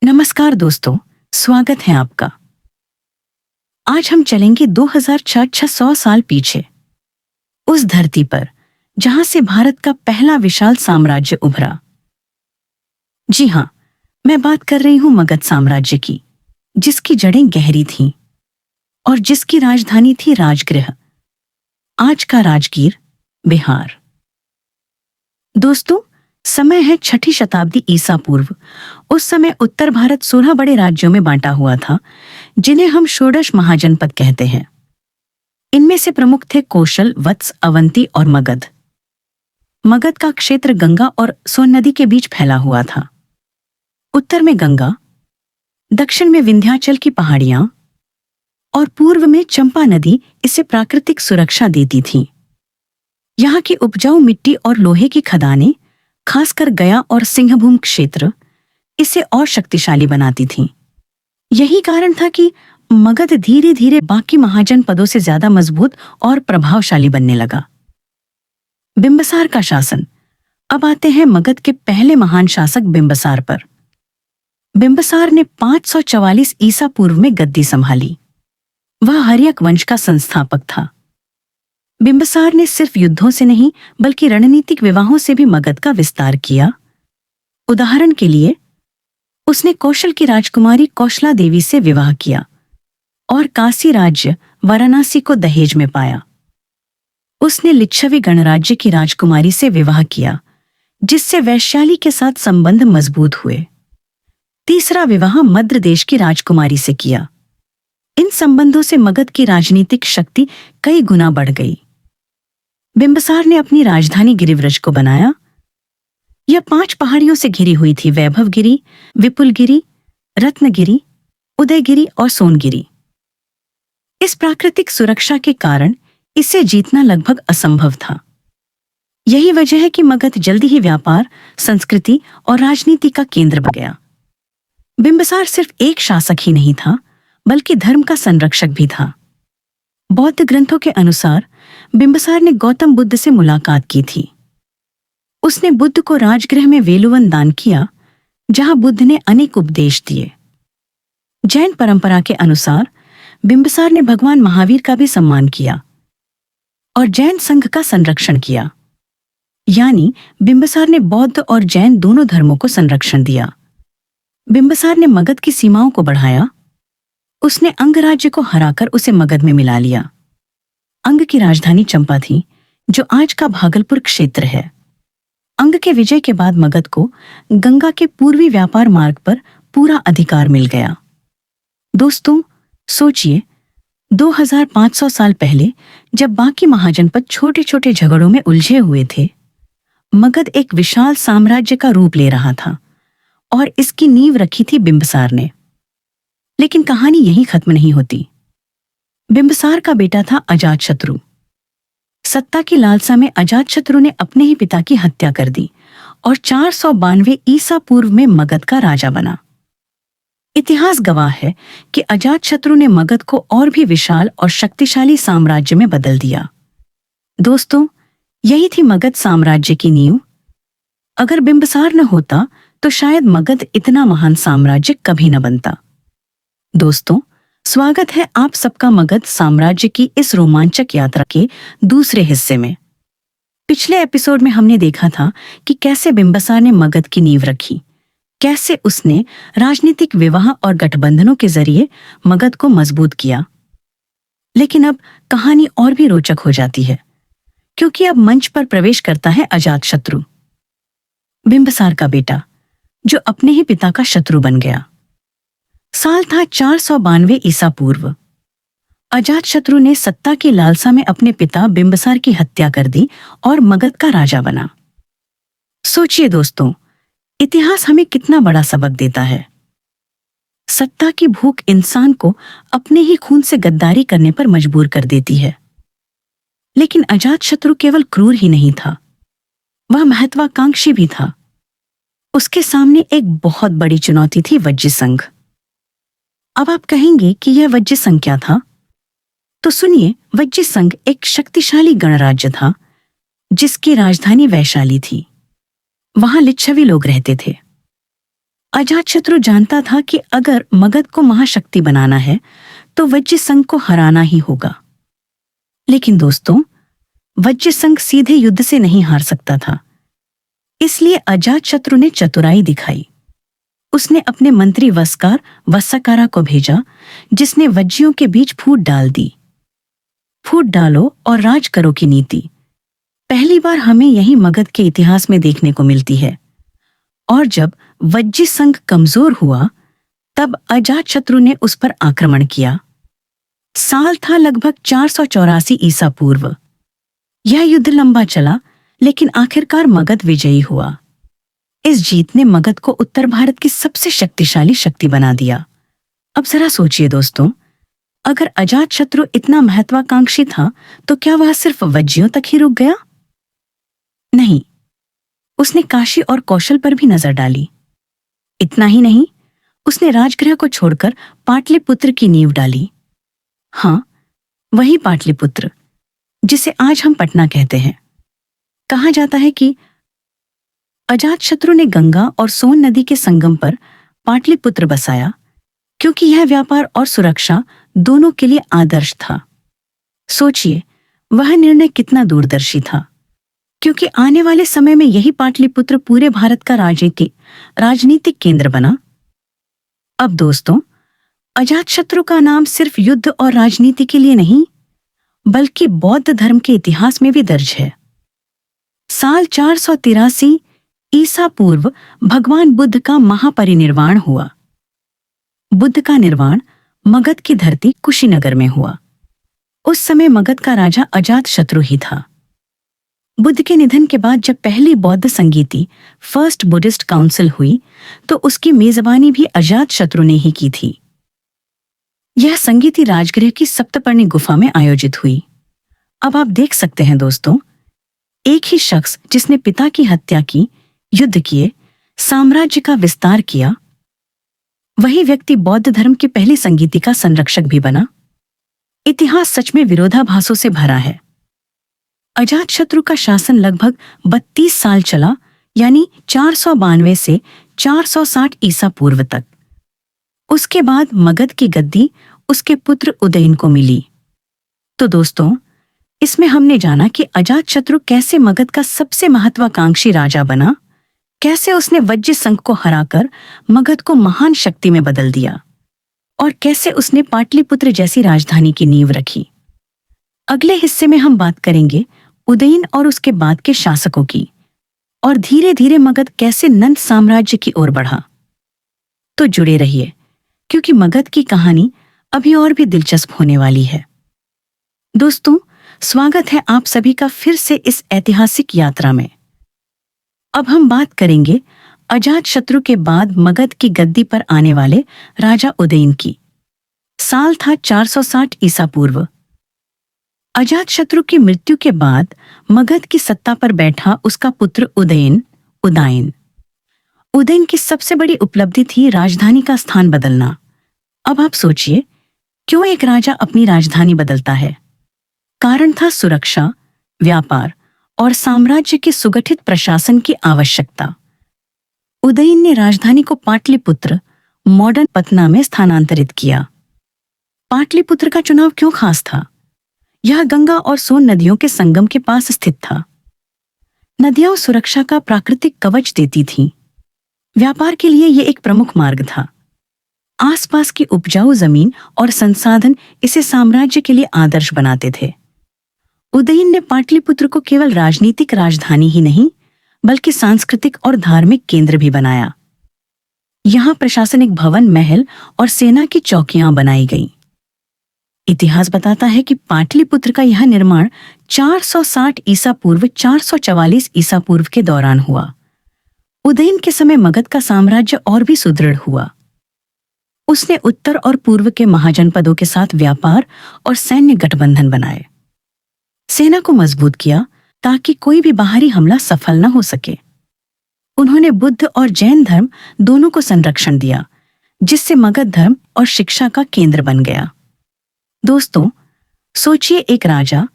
नमस्कार दोस्तों, स्वागत है आपका। आज हम चलेंगे 2600 साल पीछे, उस धरती पर जहां से भारत का पहला विशाल साम्राज्य उभरा। जी हाँ, मैं बात कर रही हूं मगध साम्राज्य की, जिसकी जड़ें गहरी थीं और जिसकी राजधानी थी राजगृह, आज का राजगीर, बिहार। दोस्तों, समय है 6ठी शताब्दी ईसा पूर्व। उस समय उत्तर भारत 16 बड़े राज्यों में बांटा हुआ था, जिन्हें हम षोडश महाजनपद कहते हैं। इनमें से प्रमुख थे कौशल, वत्स, अवंती और मगध। मगध का क्षेत्र गंगा और सोन नदी के बीच फैला हुआ था। उत्तर में गंगा, दक्षिण में विंध्याचल की पहाड़ियां और पूर्व में चंपा नदी इसे प्राकृतिक सुरक्षा देती थी। यहाँ की उपजाऊ मिट्टी और लोहे की खदानें, खासकर गया और सिंहभूम क्षेत्र, इसे और शक्तिशाली बनाती थीं। यही कारण था कि मगध धीरे धीरे बाकी महाजनपदों से ज्यादा मजबूत और प्रभावशाली बनने लगा। बिंबसार का शासन। अब आते हैं मगध के पहले महान शासक बिंबसार पर। बिंबसार ने 544 ईसा पूर्व में गद्दी संभाली। वह हर्यक वंश का संस्थापक था। बिंबसार ने सिर्फ युद्धों से नहीं बल्कि रणनीतिक विवाहों से भी मगध का विस्तार किया। उदाहरण के लिए, उसने कौशल की राजकुमारी कौशला देवी से विवाह किया और काशी राज्य वाराणसी को दहेज में पाया। उसने लिच्छवी गणराज्य की राजकुमारी से विवाह किया, जिससे वैशाली के साथ संबंध मजबूत हुए। तीसरा विवाह मद्र देश की राजकुमारी से किया। इन संबंधों से मगध की राजनीतिक शक्ति कई गुना बढ़ गई। बिंबसार ने अपनी राजधानी गिरिव्रज को बनाया। यह 5 पहाड़ियों से घिरी हुई थी: वैभवगिरी, विपुलगिरी, रत्नगिरी, उदयगिरी और सोनगिरी। इस प्राकृतिक सुरक्षा के कारण इसे जीतना लगभग असंभव था। यही वजह है कि मगध जल्दी ही व्यापार, संस्कृति और राजनीति का केंद्र बन गया। बिंबसार सिर्फ एक शासक ही नहीं था, बल्कि धर्म का संरक्षक भी था। बौद्ध ग्रंथों के अनुसार बिंबसार ने गौतम बुद्ध से मुलाकात की थी। उसने बुद्ध को राजगृह में वेलुवन दान किया, जहां बुद्ध ने अनेक उपदेश दिए। जैन परंपरा के अनुसार बिंबसार ने भगवान महावीर का भी सम्मान किया और जैन संघ का संरक्षण किया। यानी बिंबसार ने बौद्ध और जैन दोनों धर्मों को संरक्षण दिया। बिंबसार ने मगध की सीमाओं को बढ़ाया। उसने अंग राज्य को हराकर उसे मगध में मिला लिया। अंग की राजधानी चंपा थी, जो आज का भागलपुर क्षेत्र है। अंग के विजय के बाद मगध को गंगा के पूर्वी व्यापार मार्ग पर पूरा अधिकार मिल गया। दोस्तों, सोचिए, 2500 साल पहले जब बाकी महाजनपद छोटे छोटे झगड़ों में उलझे हुए थे, मगध एक विशाल साम्राज्य का रूप ले रहा था और इसकी नींव रखी थी बिंबसार ने। लेकिन कहानी यहीं खत्म नहीं होती। बिंबसार का बेटा था अजातशत्रु। सत्ता की लालसा में अजातशत्रु ने अपने ही पिता की हत्या कर दी और 492 ईसा पूर्व में मगध का राजा बना। इतिहास गवाह है कि अजातशत्रु ने मगध को और भी विशाल और शक्तिशाली साम्राज्य में बदल दिया। दोस्तों, यही थी मगध साम्राज्य की नींव। अगर बिंबसार न होता तो शायद मगध इतना महान साम्राज्य कभी न बनता। दोस्तों, स्वागत है आप सबका मगध साम्राज्य की इस रोमांचक यात्रा के दूसरे हिस्से में। पिछले एपिसोड में हमने देखा था कि कैसे बिंबसार ने मगध की नींव रखी, कैसे उसने राजनीतिक विवाह और गठबंधनों के जरिए मगध को मजबूत किया। लेकिन अब कहानी और भी रोचक हो जाती है, क्योंकि अब मंच पर प्रवेश करता है अजातशत्रु, बिंबसार का बेटा, जो अपने ही पिता का शत्रु बन गया। साल था 492 ईसा पूर्व। अजातशत्रु ने सत्ता की लालसा में अपने पिता बिंबसार की हत्या कर दी और मगध का राजा बना। सोचिए दोस्तों, इतिहास हमें कितना बड़ा सबक देता है। सत्ता की भूख इंसान को अपने ही खून से गद्दारी करने पर मजबूर कर देती है। लेकिन अजातशत्रु केवल क्रूर ही नहीं था, वह महत्वाकांक्षी भी था। उसके सामने एक बहुत बड़ी चुनौती थी, वज्र संघ। अब आप कहेंगे कि यह वज्र संघ क्या था? तो सुनिए, वज्र संघ एक शक्तिशाली गणराज्य था, जिसकी राजधानी वैशाली थी। वहां लिच्छवी लोग रहते थे। अजातशत्रु जानता था कि अगर मगध को महाशक्ति बनाना है तो वज्र संघ को हराना ही होगा। लेकिन दोस्तों, वज्र संघ सीधे युद्ध से नहीं हार सकता था। इसलिए अजातशत्रु ने चतुराई दिखाई। उसने अपने मंत्री वस्साकारा को भेजा, जिसने वज्जियों के बीच फूट डाल दी। फूट डालो और राज करो की नीति पहली बार हमें यही मगध के इतिहास में देखने को मिलती है। और जब वज्जी संघ कमजोर हुआ तब अजातशत्रु ने उस पर आक्रमण किया। साल था लगभग 484 ईसा पूर्व। यह युद्ध लंबा चला, लेकिन आखिरकार मगध विजयी हुआ। इस जीत ने मगध को उत्तर भारत की सबसे शक्तिशाली शक्ति बना दिया। अब जरा सोचिए दोस्तों, अगर अजातशत्रु इतना महत्वाकांक्षी था तो क्या वह सिर्फ वज्जियों तक ही रुक गया? नहीं, उसने काशी और कौशल पर भी नजर डाली। इतना ही नहीं, उसने राजगृह को छोड़कर पाटलिपुत्र की नींव डाली। हाँ, वही पाटलिपुत्र जिसे आज हम पटना कहते हैं। कहा जाता है कि अजातशत्रु ने गंगा और सोन नदी के संगम पर पाटलिपुत्र बसाया, क्योंकि यह व्यापार और सुरक्षा दोनों के लिए आदर्श था। सोचिए, वह निर्णय कितना दूरदर्शी था, क्योंकि आने वाले समय में यही पाटलिपुत्र पूरे भारत का राजनीतिक केंद्र बना। अब दोस्तों, अजातशत्रु का नाम सिर्फ युद्ध और राजनीति के लिए नहीं, बल्कि बौद्ध धर्म के इतिहास में भी दर्ज है। साल 483 ईसा पूर्व भगवान बुद्ध का महापरिनिर्वाण हुआ। बुद्ध का निर्वाण मगध की धरती कुशीनगर में हुआ। उस समय मगध का राजा अजातशत्रु ही था। बुद्ध के निधन के बाद जब पहली बौद्ध संगीति फर्स्ट बुद्धिस्ट काउंसिल हुई तो उसकी मेजबानी भी अजातशत्रु ने ही की थी। यह संगीति राजगृह की सप्तपर्णी गुफा में आयोजित हुई। अब आप देख सकते हैं दोस्तों, एक ही शख्स जिसने पिता की हत्या की, युद्ध किए, साम्राज्य का विस्तार किया, वही व्यक्ति बौद्ध धर्म की पहली संगीति का संरक्षक भी बना। इतिहास सच में विरोधाभासों से भरा है। अजातशत्रु का शासन लगभग 32 साल चला, यानी 492 से 460 ईसा पूर्व तक। उसके बाद मगध की गद्दी उसके पुत्र उदयन को मिली। तो दोस्तों, इसमें हमने जाना कि अजातशत्रु कैसे मगध का सबसे महत्वाकांक्षी राजा बना, कैसे उसने वज्र संघ को हराकर मगध को महान शक्ति में बदल दिया, और कैसे उसने पाटलिपुत्र जैसी राजधानी की नींव रखी। अगले हिस्से में हम बात करेंगे उदयन और उसके बाद के शासकों की, और धीरे धीरे मगध कैसे नंद साम्राज्य की ओर बढ़ा। तो जुड़े रहिए, क्योंकि मगध की कहानी अभी और भी दिलचस्प होने वाली है। दोस्तों, स्वागत है आप सभी का फिर से इस ऐतिहासिक यात्रा में। अब हम बात करेंगे अजातशत्रु के बाद मगध की गद्दी पर आने वाले राजा उदयन की। साल था 460 ईसा पूर्व। अजातशत्रु की मृत्यु के बाद मगध की सत्ता पर बैठा उसका पुत्र उदयन की सबसे बड़ी उपलब्धि थी राजधानी का स्थान बदलना। अब आप सोचिए, क्यों एक राजा अपनी राजधानी बदलता है? कारण था सुरक्षा, व्यापार और साम्राज्य के सुगठित प्रशासन की आवश्यकता। उदयन ने राजधानी को पाटलिपुत्र, मॉडर्न पटना में स्थानांतरित किया। पाटलिपुत्र का चुनाव क्यों खास था? यह गंगा और सोन नदियों के संगम के पास स्थित था। नदियां सुरक्षा का प्राकृतिक कवच देती थीं। व्यापार के लिए यह एक प्रमुख मार्ग था। आसपास की उपजाऊ जमीन और संसाधन इसे साम्राज्य के लिए आदर्श बनाते थे। उदयन ने पाटलिपुत्र को केवल राजनीतिक राजधानी ही नहीं, बल्कि सांस्कृतिक और धार्मिक केंद्र भी बनाया। यहां प्रशासनिक भवन, महल और सेना की चौकियां बनाई गईं। इतिहास बताता है कि पाटलिपुत्र का यह निर्माण 460 ईसा पूर्व 444 ईसा पूर्व के दौरान हुआ। उदयन के समय मगध का साम्राज्य और भी सुदृढ़ हुआ। उसने उत्तर और पूर्व के महाजनपदों के साथ व्यापार और सैन्य गठबंधन बनाए। सेना को मजबूत किया ताकि कोई भी बाहरी हमला सफल न हो सके। उन्होंने बुद्ध और जैन धर्म दोनों को संरक्षण दिया, जिससे मगध धर्म और शिक्षा का केंद्र बन गया। दोस्तों, सोचिए, एक राजा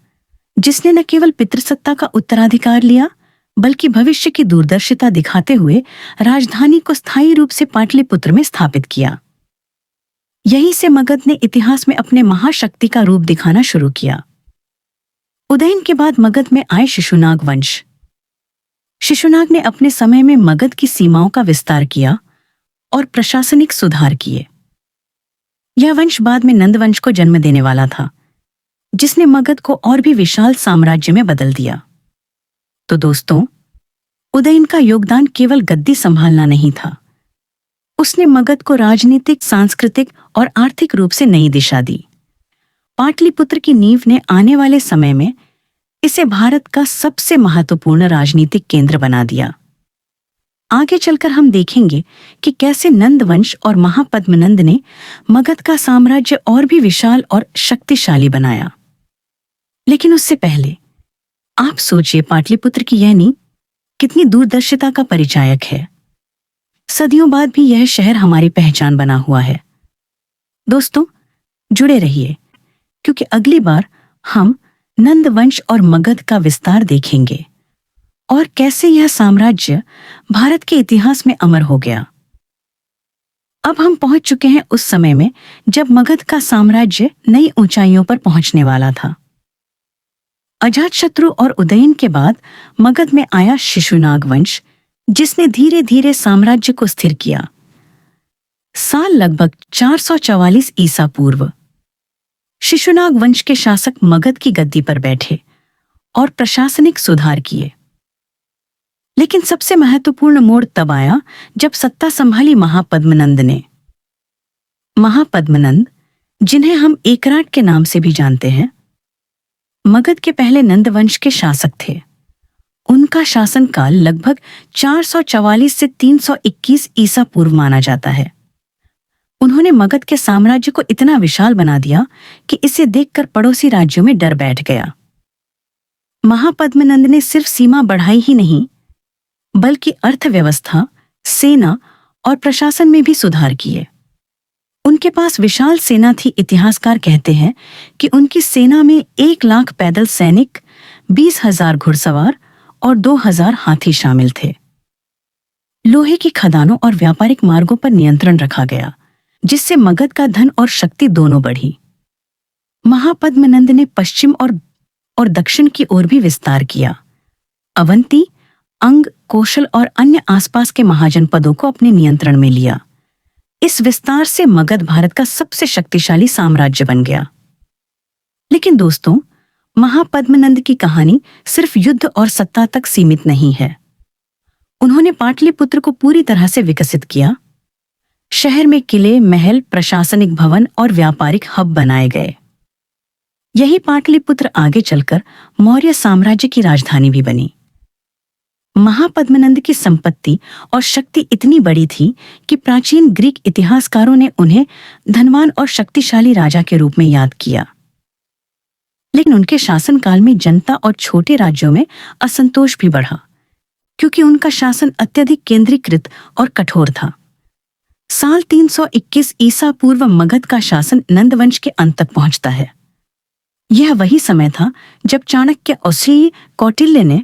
जिसने न केवल पितृसत्ता का उत्तराधिकार लिया, बल्कि भविष्य की दूरदर्शिता दिखाते हुए राजधानी को स्थायी रूप से पाटलिपुत्र में स्थापित किया। यहीं से मगध ने इतिहास में अपने महाशक्ति का रूप दिखाना शुरू किया। उदयन के बाद मगध में आए शिशुनाग वंश। शिशुनाग ने अपने समय में मगध की सीमाओं का विस्तार किया और प्रशासनिक सुधार किए। यह वंश बाद में नंद वंश को जन्म देने वाला था, जिसने मगध को और भी विशाल साम्राज्य में बदल दिया। तो दोस्तों, उदयन का योगदान केवल गद्दी संभालना नहीं था। उसने मगध को राजनीतिक, सांस्कृतिक और आर्थिक रूप से नई दिशा दी। पाटलिपुत्र की नींव ने आने वाले समय में इसे भारत का सबसे महत्वपूर्ण राजनीतिक केंद्र बना दिया। आगे चलकर हम देखेंगे कि कैसे नंद वंश और महापद्मनंद ने मगध का साम्राज्य और भी विशाल और शक्तिशाली बनाया। लेकिन उससे पहले आप सोचिए, पाटलिपुत्र की यह नींव कितनी दूरदर्शिता का परिचायक है। सदियों बाद भी यह शहर हमारी पहचान बना हुआ है। दोस्तों, जुड़े रहिए, क्योंकि अगली बार हम नंद वंश और मगध का विस्तार देखेंगे और कैसे यह साम्राज्य भारत के इतिहास में अमर हो गया। अब हम पहुंच चुके हैं उस समय में जब मगध का साम्राज्य नई ऊंचाइयों पर पहुंचने वाला था। अजातशत्रु और उदयन के बाद मगध में आया शिशुनाग वंश, जिसने धीरे धीरे साम्राज्य को स्थिर किया। साल लगभग 444 ईसा पूर्व शिशुनाग वंश के शासक मगध की गद्दी पर बैठे और प्रशासनिक सुधार किए। लेकिन सबसे महत्वपूर्ण मोड़ तब आया जब सत्ता संभाली महापद्मनंद ने। महापद्मनंद, जिन्हें हम एकराट के नाम से भी जानते हैं, मगध के पहले नंद वंश के शासक थे। उनका शासनकाल लगभग 444 से 321 ईसा पूर्व माना जाता है। उन्होंने मगध के साम्राज्य को इतना विशाल बना दिया कि इसे देखकर पड़ोसी राज्यों में डर बैठ गया। महापद्मनंद ने सिर्फ सीमा बढ़ाई ही नहीं, बल्कि अर्थव्यवस्था, सेना और प्रशासन में भी सुधार किए। उनके पास विशाल सेना थी। इतिहासकार कहते हैं कि उनकी सेना में 1 लाख पैदल सैनिक, 20,000 घुड़सवार और 2,000 हाथी शामिल थे। लोहे की खदानों और व्यापारिक मार्गों पर नियंत्रण रखा गया, जिससे मगध का धन और शक्ति दोनों बढ़ी। महापद्मनंद ने पश्चिम और दक्षिण की ओर भी विस्तार किया। अवंती, अंग, कौशल और अन्य आसपास के महाजनपदों को अपने नियंत्रण में लिया। इस विस्तार से मगध भारत का सबसे शक्तिशाली साम्राज्य बन गया। लेकिन दोस्तों, महापद्मनंद की कहानी सिर्फ युद्ध और सत्ता तक सीमित नहीं है। उन्होंने पाटलिपुत्र को पूरी तरह से विकसित किया। शहर में किले, महल, प्रशासनिक भवन और व्यापारिक हब बनाए गए। यही पाटलिपुत्र आगे चलकर मौर्य साम्राज्य की राजधानी भी बनी। महापद्मनंद की संपत्ति और शक्ति इतनी बड़ी थी कि प्राचीन ग्रीक इतिहासकारों ने उन्हें धनवान और शक्तिशाली राजा के रूप में याद किया। लेकिन उनके शासनकाल में जनता और छोटे राज्यों में असंतोष भी बढ़ा, क्योंकि उनका शासन अत्यधिक केंद्रीकृत और कठोर था। साल 321 ईसा पूर्व मगध का शासन नंदवंश के अंत तक पहुंचता है। यह वही समय था जब चाणक्य औषधीय कौटिल्य ने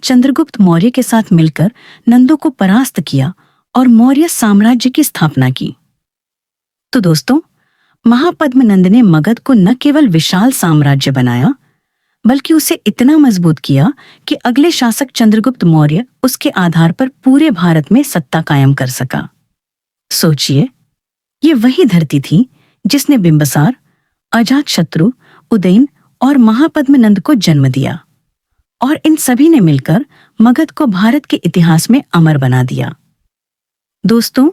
चंद्रगुप्त मौर्य के साथ मिलकर नंदों को परास्त किया और मौर्य साम्राज्य की स्थापना की। तो दोस्तों, महापद्मनंद ने मगध को न केवल विशाल साम्राज्य बनाया, बल्कि उसे इतना मजबूत किया कि अगले शासक चंद्रगुप्त मौर्य उसके आधार पर पूरे भारत में सत्ता कायम कर सका। सोचिए, ये वही धरती थी जिसने बिंबसार, अजातशत्रु, उदयन और महापद्मनंद को जन्म दिया, और इन सभी ने मिलकर मगध को भारत के इतिहास में अमर बना दिया। दोस्तों,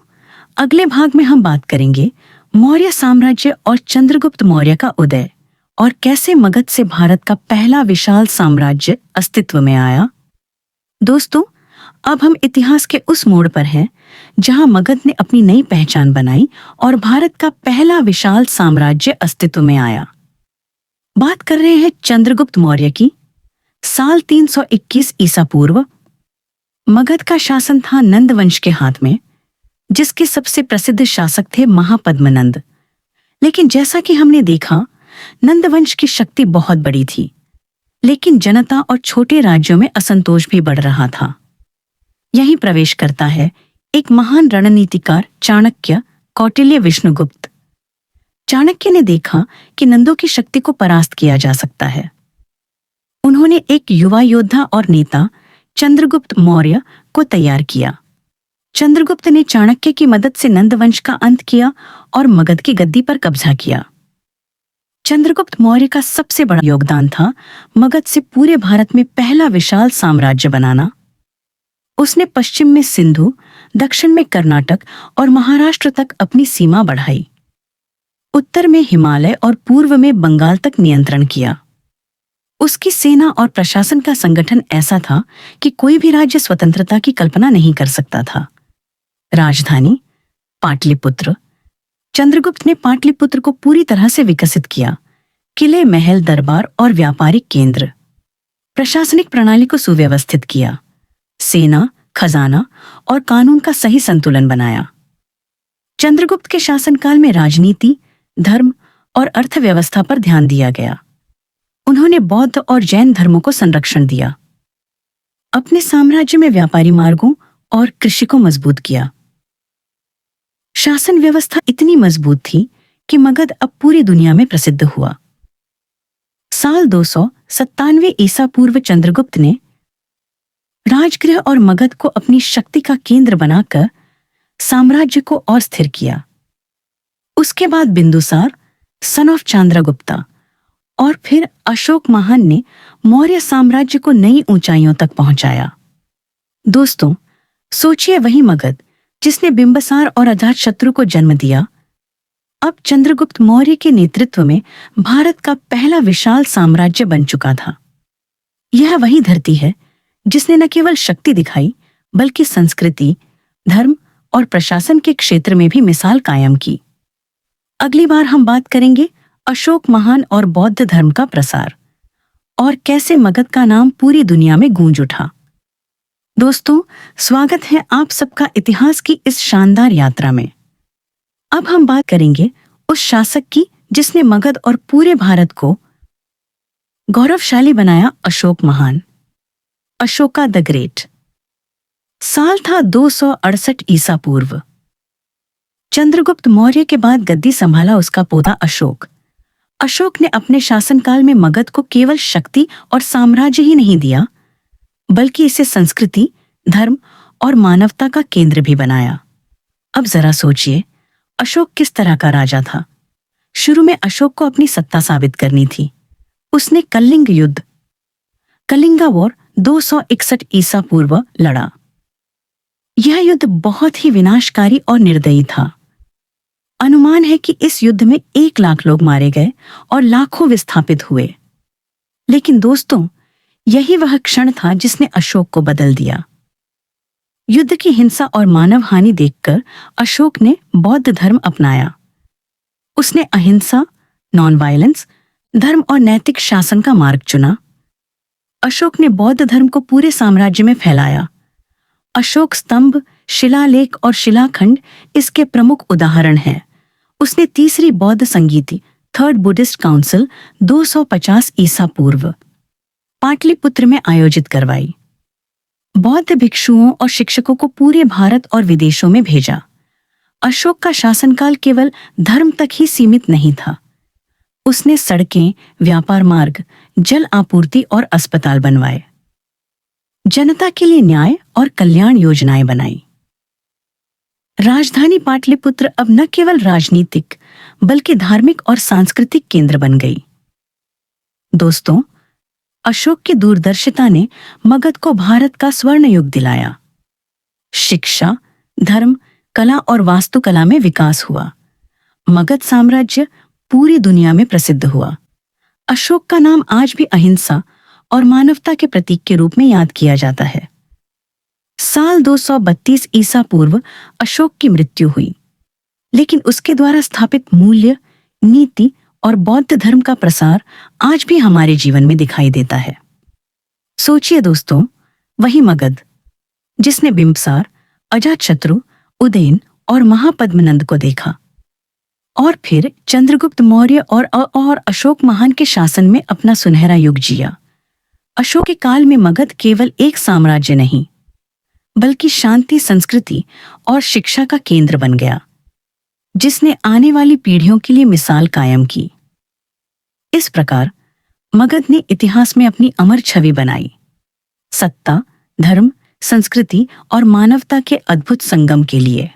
अगले भाग में हम बात करेंगे मौर्य साम्राज्य और चंद्रगुप्त मौर्य का उदय, और कैसे मगध से भारत का पहला विशाल साम्राज्य अस्तित्व में आया। दोस्तों, अब हम इतिहास के उस मोड़ पर हैं जहां मगध ने अपनी नई पहचान बनाई और भारत का पहला विशाल साम्राज्य अस्तित्व में आया। बात कर रहे हैं चंद्रगुप्त मौर्य की। साल 321 ईसा पूर्व मगध का शासन था नंदवंश के हाथ में, जिसके सबसे प्रसिद्ध शासक थे महापद्मनंद। लेकिन जैसा कि हमने देखा, नंदवंश की शक्ति बहुत बड़ी थी। लेकिन जनता और छोटे राज्यों में असंतोष भी बढ़ रहा था। यहीं प्रवेश करता है एक महान रणनीतिकार चाणक्य, कौटिल्य विष्णुगुप्त। चाणक्य ने देखा कि नंदों की शक्ति को परास्त किया जा सकता है। उन्होंने एक युवा योद्धा और नेता चंद्रगुप्त मौर्य को तैयार किया। चंद्रगुप्त ने चाणक्य की मदद से नंद वंश का अंत किया और मगध की गद्दी पर कब्जा किया। चंद्रगुप्त मौर्य का सबसे बड़ा योगदान था मगध से पूरे भारत में पहला विशाल साम्राज्य बनाना। उसने पश्चिम में सिंधु, दक्षिण में कर्नाटक और महाराष्ट्र तक अपनी सीमा बढ़ाई। उत्तर में हिमालय और पूर्व में बंगाल तक नियंत्रण किया। उसकी सेना और प्रशासन का संगठन ऐसा था कि कोई भी राज्य स्वतंत्रता की कल्पना नहीं कर सकता था। राजधानी पाटलिपुत्र। चंद्रगुप्त ने पाटलिपुत्र को पूरी तरह से विकसित किया। किले, महल, दरबार और व्यापारिक केंद्र। प्रशासनिक प्रणाली को सुव्यवस्थित किया। सेना, खजाना और कानून का सही संतुलन बनाया। चंद्रगुप्त के शासनकाल में राजनीति, धर्म और अर्थव्यवस्था पर ध्यान दिया गया। उन्होंने बौद्ध और जैन धर्मों को संरक्षण दिया। अपने साम्राज्य में व्यापारी मार्गों और कृषि को मजबूत किया। शासन व्यवस्था इतनी मजबूत थी कि मगध अब पूरी दुनिया में प्रसिद्ध हुआ। साल 297 ईसा पूर्व चंद्रगुप्त ने राजगृह और मगध को अपनी शक्ति का केंद्र बनाकर साम्राज्य को और स्थिर किया। उसके बाद बिंदुसार, सन ऑफ चंद्रगुप्ता, और फिर अशोक महान ने मौर्य साम्राज्य को नई ऊंचाइयों तक पहुंचाया। दोस्तों, सोचिए, वही मगध जिसने बिंबसार और अजातशत्रु को जन्म दिया, अब चंद्रगुप्त मौर्य के नेतृत्व में भारत का पहला विशाल साम्राज्य बन चुका था। यह वही धरती है जिसने न केवल शक्ति दिखाई बल्कि संस्कृति, धर्म और प्रशासन के क्षेत्र में भी मिसाल कायम की। अगली बार हम बात करेंगे अशोक महान और बौद्ध धर्म का प्रसार और कैसे मगध का नाम पूरी दुनिया में गूंज उठा। दोस्तों, स्वागत है आप सबका इतिहास की इस शानदार यात्रा में। अब हम बात करेंगे उस शासक की जिसने मगध और पूरे भारत को गौरवशाली बनाया, अशोक महान। Ashoka the great. साल था 268 ईसा पूर्व। चंद्रगुप्त मौर्य के बाद गद्दी संभाला उसका पोता अशोक। अशोक ने अपने शासनकाल में मगध को केवल शक्ति और साम्राज्य ही नहीं दिया, बल्कि इसे संस्कृति, धर्म और मानवता का केंद्र भी बनाया। अब जरा सोचिए, अशोक किस तरह का राजा था। शुरू में अशोक को अपनी सत्ता साबित करनी थी। उसने कलिंग युद्ध, कलिंगा वॉर 261 ईसा पूर्व लड़ा। यह युद्ध बहुत ही विनाशकारी और निर्दयी था। अनुमान है कि इस युद्ध में 1 लाख लोग मारे गए और लाखों विस्थापित हुए। लेकिन दोस्तों, यही वह क्षण था जिसने अशोक को बदल दिया। युद्ध की हिंसा और मानव हानि देखकर अशोक ने बौद्ध धर्म अपनाया। उसने अहिंसा, नॉन वायलेंस, धर्म और नैतिक शासन का मार्ग चुना। अशोक ने बौद्ध धर्म को पूरे साम्राज्य में फैलाया। अशोक स्तंभ, शिलालेख और शिलाखंड इसके प्रमुख उदाहरण हैं। उसने तीसरी बौद्ध संगीति, थर्ड बुद्धिस्ट काउंसिल 250 ईसा पूर्व पाटलिपुत्र में आयोजित करवाई। बौद्ध भिक्षुओं और शिक्षकों को पूरे भारत और विदेशों में भेजा। अशोक का शासनकाल केवल धर्म तक ही सीमित नहीं था। उसने सड़कें, व्यापार मार्ग, जल आपूर्ति और अस्पताल बनवाए। जनता के लिए न्याय और कल्याण योजनाएं बनाई। राजधानी पाटलिपुत्र अब न केवल राजनीतिक बल्कि धार्मिक और सांस्कृतिक केंद्र बन गई। दोस्तों, अशोक की दूरदर्शिता ने मगध को भारत का स्वर्ण युग दिलाया। शिक्षा, धर्म, कला और वास्तुकला में विकास हुआ। मगध साम्राज्य पूरी दुनिया में प्रसिद्ध हुआ। अशोक का नाम आज भी अहिंसा और मानवता के प्रतीक के रूप में याद किया जाता है। साल 232 ईसा पूर्व अशोक की मृत्यु हुई, लेकिन उसके द्वारा स्थापित मूल्य, नीति और बौद्ध धर्म का प्रसार आज भी हमारे जीवन में दिखाई देता है। सोचिए दोस्तों, वही मगध जिसने बिंबसार, अजातशत्रु, उदयन और महापद्मनंद को देखा, और फिर चंद्रगुप्त मौर्य और अशोक महान के शासन में अपना सुनहरा युग जिया। अशोक के काल में मगध केवल एक साम्राज्य नहीं, बल्कि शांति, संस्कृति और शिक्षा का केंद्र बन गया, जिसने आने वाली पीढ़ियों के लिए मिसाल कायम की। इस प्रकार मगध ने इतिहास में अपनी अमर छवि बनाई, सत्ता, धर्म, संस्कृति और मानवता के अद्भुत संगम के लिए।